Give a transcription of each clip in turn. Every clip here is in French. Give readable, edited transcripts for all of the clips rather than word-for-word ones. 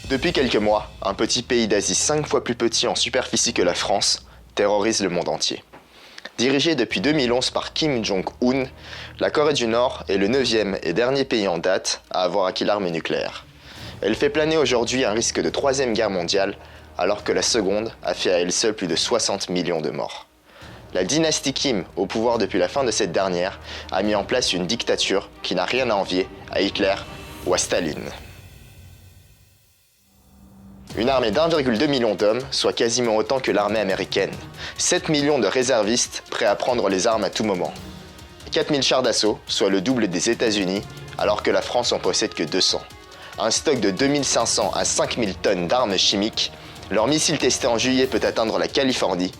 Depuis quelques mois, un petit pays d'Asie 5 fois plus petit en superficie que la France terrorise le monde entier. Dirigée depuis 2011 par Kim Jong-un, la Corée du Nord est le 9e et dernier pays en date à avoir acquis l'arme nucléaire. Elle fait planer aujourd'hui un risque de 3e guerre mondiale, alors que la seconde a fait à elle seule plus de 60 millions de morts. La dynastie Kim, au pouvoir depuis la fin de cette dernière, a mis en place une dictature qui n'a rien à envier à Hitler ou à Staline. Une armée d'1,2 million d'hommes, soit quasiment autant que l'armée américaine. 7 millions de réservistes prêts à prendre les armes à tout moment. 4000 chars d'assaut, soit le double des États-Unis, alors que la France en possède que 200. Un stock de 2500 à 5000 tonnes d'armes chimiques. Leur missile testé en juillet peut atteindre la Californie.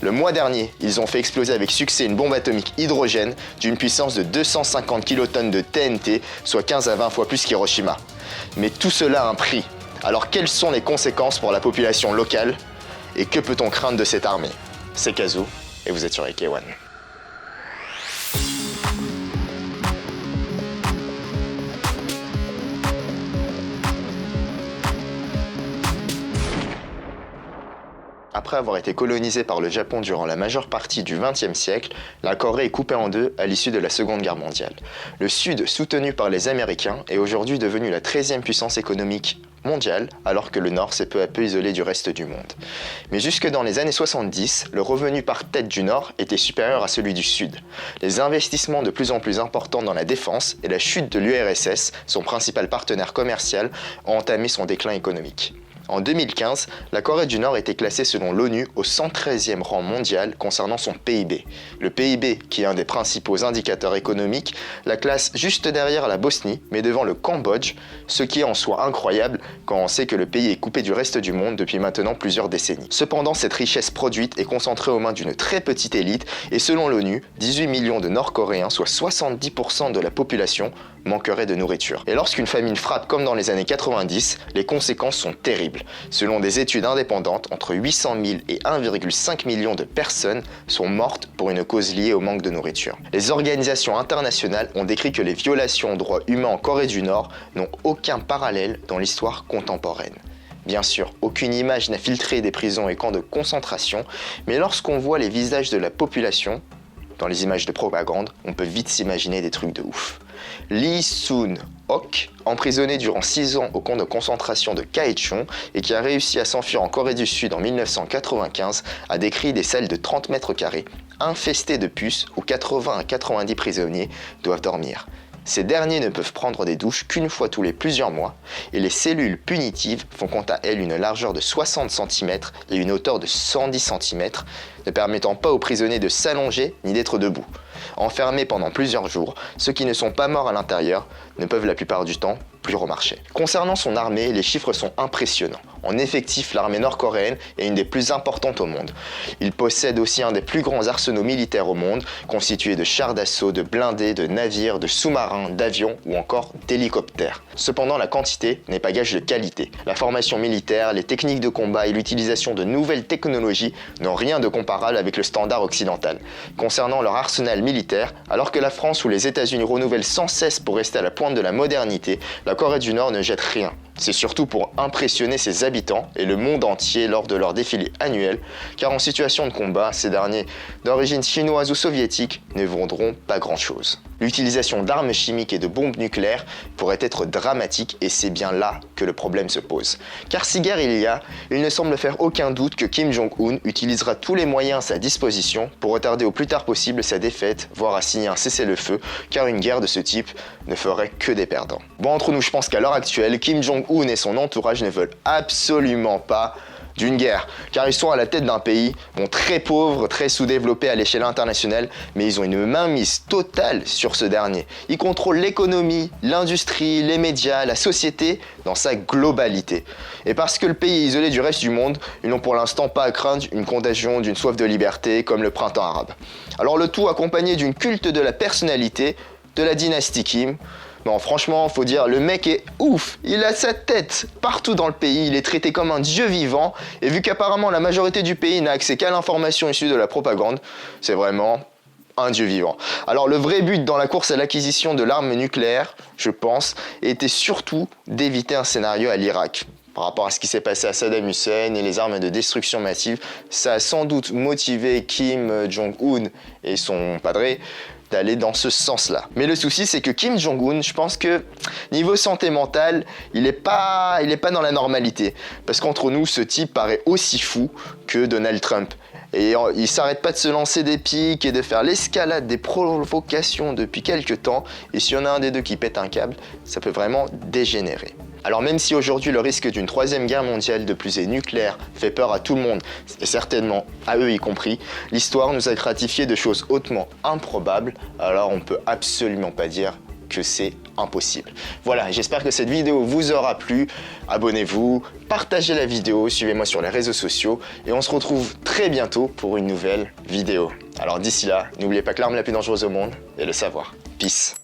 Le mois dernier, ils ont fait exploser avec succès une bombe atomique hydrogène d'une puissance de 250 kilotonnes de TNT, soit 15 à 20 fois plus qu'Hiroshima. Mais tout cela a un prix. Alors quelles sont les conséquences pour la population locale et que peut-on craindre de cette armée? C'est Kazoo et vous êtes sur AK1. Après avoir été colonisée par le Japon durant la majeure partie du XXe siècle, la Corée est coupée en deux à l'issue de la Seconde Guerre mondiale. Le Sud, soutenu par les Américains, est aujourd'hui devenu la 13e puissance économique mondiale, alors que le Nord s'est peu à peu isolé du reste du monde. Mais jusque dans les années 70, le revenu par tête du Nord était supérieur à celui du Sud. Les investissements de plus en plus importants dans la défense et la chute de l'URSS, son principal partenaire commercial, ont entamé son déclin économique. En 2015, la Corée du Nord était classée selon l'ONU au 113e rang mondial concernant son PIB. Le PIB, qui est un des principaux indicateurs économiques, la classe juste derrière la Bosnie, mais devant le Cambodge, ce qui est en soi incroyable quand on sait que le pays est coupé du reste du monde depuis maintenant plusieurs décennies. Cependant, cette richesse produite est concentrée aux mains d'une très petite élite et selon l'ONU, 18 millions de Nord-Coréens, soit 70% de la population, manqueraient de nourriture. Et lorsqu'une famine frappe comme dans les années 90, les conséquences sont terribles. Selon des études indépendantes, entre 800 000 et 1,5 million de personnes sont mortes pour une cause liée au manque de nourriture. Les organisations internationales ont décrit que les violations aux droits humains en Corée du Nord n'ont aucun parallèle dans l'histoire contemporaine. Bien sûr, aucune image n'a filtré des prisons et camps de concentration, mais lorsqu'on voit les visages de la population, dans les images de propagande, on peut vite s'imaginer des trucs de ouf. Lee Soon-ok, emprisonné durant 6 ans au camp de concentration de Kaechon et qui a réussi à s'enfuir en Corée du Sud en 1995, a décrit des salles de 30 mètres carrés, infestées de puces où 80 à 90 prisonniers doivent dormir. Ces derniers ne peuvent prendre des douches qu'une fois tous les plusieurs mois et les cellules punitives font quant à elles une largeur de 60 cm et une hauteur de 110 cm, ne permettant pas aux prisonniers de s'allonger ni d'être debout. Enfermés pendant plusieurs jours, ceux qui ne sont pas morts à l'intérieur ne peuvent la plupart du temps plus remarcher. Concernant son armée, les chiffres sont impressionnants. En effectif, l'armée nord-coréenne est une des plus importantes au monde. Il possède aussi un des plus grands arsenaux militaires au monde, constitué de chars d'assaut, de blindés, de navires, de sous-marins, d'avions ou encore d'hélicoptères. Cependant, la quantité n'est pas gage de qualité. La formation militaire, les techniques de combat et l'utilisation de nouvelles technologies n'ont rien de comparable avec le standard occidental. Concernant leur arsenal militaire, alors que la France ou les États-Unis renouvellent sans cesse pour rester à la pointe de la modernité, la Corée du Nord ne jette rien. C'est surtout pour impressionner ses habitants et le monde entier lors de leur défilé annuel, car en situation de combat, ces derniers, d'origine chinoise ou soviétique, ne vendront pas grand-chose. L'utilisation d'armes chimiques et de bombes nucléaires pourrait être dramatique et c'est bien là que le problème se pose. Car si guerre il y a, il ne semble faire aucun doute que Kim Jong-un utilisera tous les moyens à sa disposition pour retarder au plus tard possible sa défaite, voire à signer un cessez-le-feu, car une guerre de ce type ne ferait que des perdants. Bon, entre nous, je pense qu'à l'heure actuelle, Kim Jong-un et son entourage ne veulent absolument pas d'une guerre, car ils sont à la tête d'un pays, très pauvre, très sous-développé à l'échelle internationale, mais ils ont une mainmise totale sur ce dernier. Ils contrôlent l'économie, l'industrie, les médias, la société dans sa globalité. Et parce que le pays est isolé du reste du monde, ils n'ont pour l'instant pas à craindre une contagion d'une soif de liberté comme le printemps arabe. Alors le tout accompagné d'une culte de la personnalité de la dynastie Kim. Non, franchement, faut dire, le mec est ouf. Il a sa tête partout dans le pays, il est traité comme un dieu vivant. Et vu qu'apparemment la majorité du pays n'a accès qu'à l'information issue de la propagande, c'est vraiment un dieu vivant. Alors le vrai but dans la course à l'acquisition de l'arme nucléaire, je pense, était surtout d'éviter un scénario à l'Irak. Par rapport à ce qui s'est passé à Saddam Hussein et les armes de destruction massive, ça a sans doute motivé Kim Jong-un et son padre d'aller dans ce sens-là. Mais le souci, c'est que Kim Jong-un, je pense que niveau santé mentale, il est pas dans la normalité. Parce qu'entre nous, ce type paraît aussi fou que Donald Trump. Et il s'arrête pas de se lancer des pics et de faire l'escalade des provocations depuis quelques temps. Et s'il y en a un des deux qui pète un câble, ça peut vraiment dégénérer. Alors même si aujourd'hui le risque d'une troisième guerre mondiale de plus et nucléaire fait peur à tout le monde, et certainement à eux y compris, l'histoire nous a gratifié de choses hautement improbables, alors on peut absolument pas dire que c'est impossible. Voilà, j'espère que cette vidéo vous aura plu. Abonnez-vous, partagez la vidéo, suivez-moi sur les réseaux sociaux et on se retrouve très bientôt pour une nouvelle vidéo. Alors d'ici là, n'oubliez pas que l'arme la plus dangereuse au monde est le savoir. Peace.